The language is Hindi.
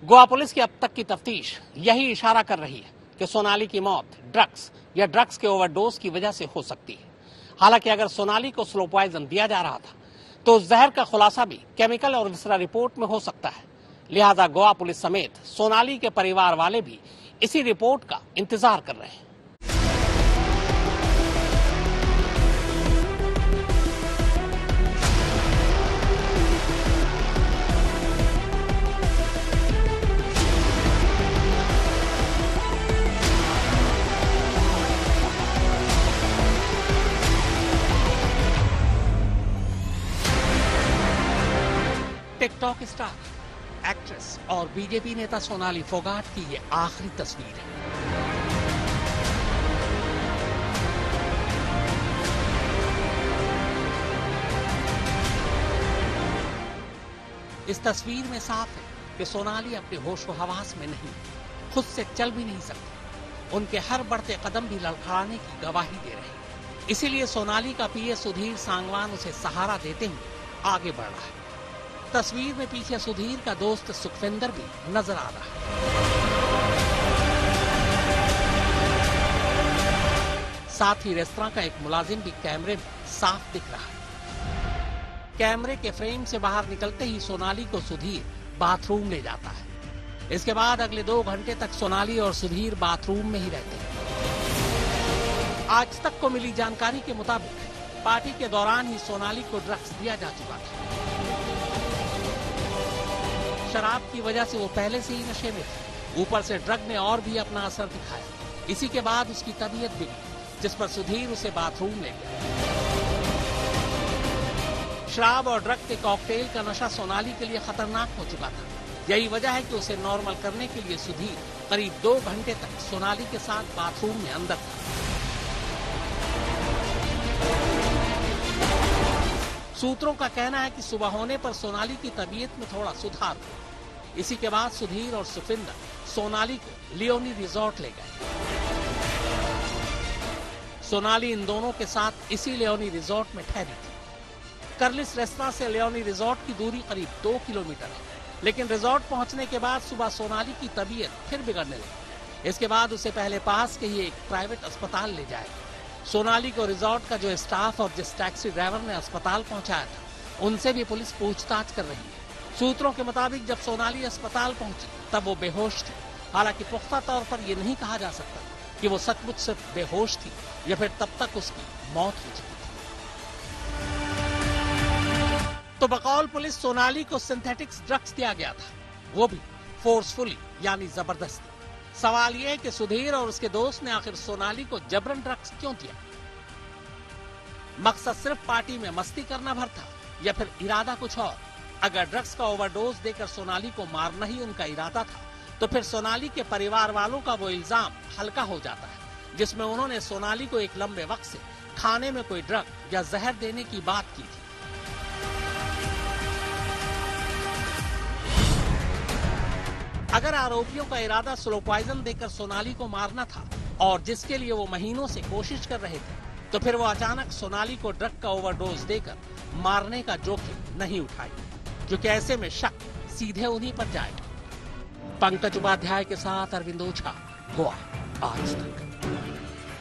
गोवा पुलिस की अब तक की तफ्तीश यही इशारा कर रही है कि सोनाली की मौत ड्रग्स या ड्रग्स के ओवरडोज की वजह से हो सकती है। हालांकि अगर सोनाली को स्लो पॉइजन दिया जा रहा था तो उस जहर का खुलासा भी केमिकल और विसरा रिपोर्ट में हो सकता है। लिहाजा गोवा पुलिस समेत सोनाली के परिवार वाले भी इसी रिपोर्ट का इंतजार कर रहे हैं। टिकटॉक स्टार, एक्ट्रेस और बीजेपी नेता सोनाली फोगाट की ये आखिरी तस्वीर है। इस तस्वीर में साफ है कि सोनाली अपने होश व हवास में नहीं, खुद से चल भी नहीं सकती। उनके हर बढ़ते कदम भी लड़खड़ाने की गवाही दे रहे हैं। इसीलिए सोनाली का पीए सुधीर सांगवान उसे सहारा देते हुए आगे बढ़ रहा है। तस्वीर में पीछे सुधीर का दोस्त सुखविंदर भी नजर आ रहा है। साथ ही रेस्तरां का एक मुलाजिम भी कैमरे में साफ दिख रहा है। कैमरे के फ्रेम से बाहर निकलते ही सोनाली को सुधीर बाथरूम ले जाता है। इसके बाद अगले 2 घंटे तक सोनाली और सुधीर बाथरूम में ही रहते हैं। आज तक को मिली जानकारी के मुताबिक पार्टी के दौरान ही सोनाली को ड्रग्स दिया जा चुका था। शराब की वजह से वो पहले से ही नशे में थी। ऊपर से ड्रग ने और भी अपना असर दिखाया। इसी के बाद उसकी तबीयत बिगड़ी, जिस पर सुधीर उसे बाथरूम ले गया। शराब और ड्रग के कॉकटेल का नशा सोनाली के लिए खतरनाक हो चुका था। यही वजह है कि उसे नॉर्मल करने के लिए सुधीर करीब 2 घंटे तक सोनाली के साथ बाथरूम में अंदर था। सूत्रों का कहना है कि सुबह होने पर सोनाली की तबीयत में थोड़ा सुधार हुआ। इसी के बाद सुधीर और सुखविंदर सोनाली को लियोनी रिजॉर्ट ले गए। सोनाली इन दोनों के साथ इसी लियोनी रिजॉर्ट में ठहरी थी। कर्लिस रेस्तरां से लियोनी रिजॉर्ट की दूरी करीब 2 किलोमीटर है। लेकिन रिजॉर्ट पहुंचने के बाद सुबह सोनाली की तबीयत फिर बिगड़ने लगी। इसके बाद उसे पहले पास के ही एक प्राइवेट अस्पताल ले जाया। सोनाली को रिजॉर्ट का जो स्टाफ और जिस टैक्सी ड्राइवर ने अस्पताल पहुंचाया था, उनसे भी पुलिस पूछताछ कर रही है। सूत्रों के मुताबिक जब सोनाली अस्पताल पहुंची तब वो बेहोश थी। हालांकि पुख्ता तौर पर यह नहीं कहा जा सकता कि वो सचमुच सिर्फ बेहोश थी या फिर तब तक उसकी मौत हो चुकी थी। तो बकौल पुलिस सोनाली को सिंथेटिक्स ड्रग्स दिया गया था, वो भी फोर्सफुली यानी जबरदस्ती। सवाल यह है कि सुधीर और उसके दोस्त ने आखिर सोनाली को जबरन ड्रग्स क्यों दिया? मकसद सिर्फ पार्टी में मस्ती करना भर था या फिर इरादा कुछ और? अगर ड्रग्स का ओवरडोज देकर सोनाली को मारना ही उनका इरादा था तो फिर सोनाली के परिवार वालों का वो इल्जाम हल्का हो जाता है जिसमें उन्होंने सोनाली को एक लंबे वक्त से खाने में कोई ड्रग या जहर देने की बात की थी। अगर आरोपियों का इरादा स्लो पॉइजन देकर सोनाली को मारना था और जिसके लिए वो महीनों से कोशिश कर रहे थे, तो फिर वो अचानक सोनाली को ड्रग का ओवरडोज देकर मारने का जोखिम नहीं उठाई, क्योंकि ऐसे में शक सीधे उन्हीं पर जाएगा। पंकज उपाध्याय के साथ अरविंद ओझा, गोवा आज तक।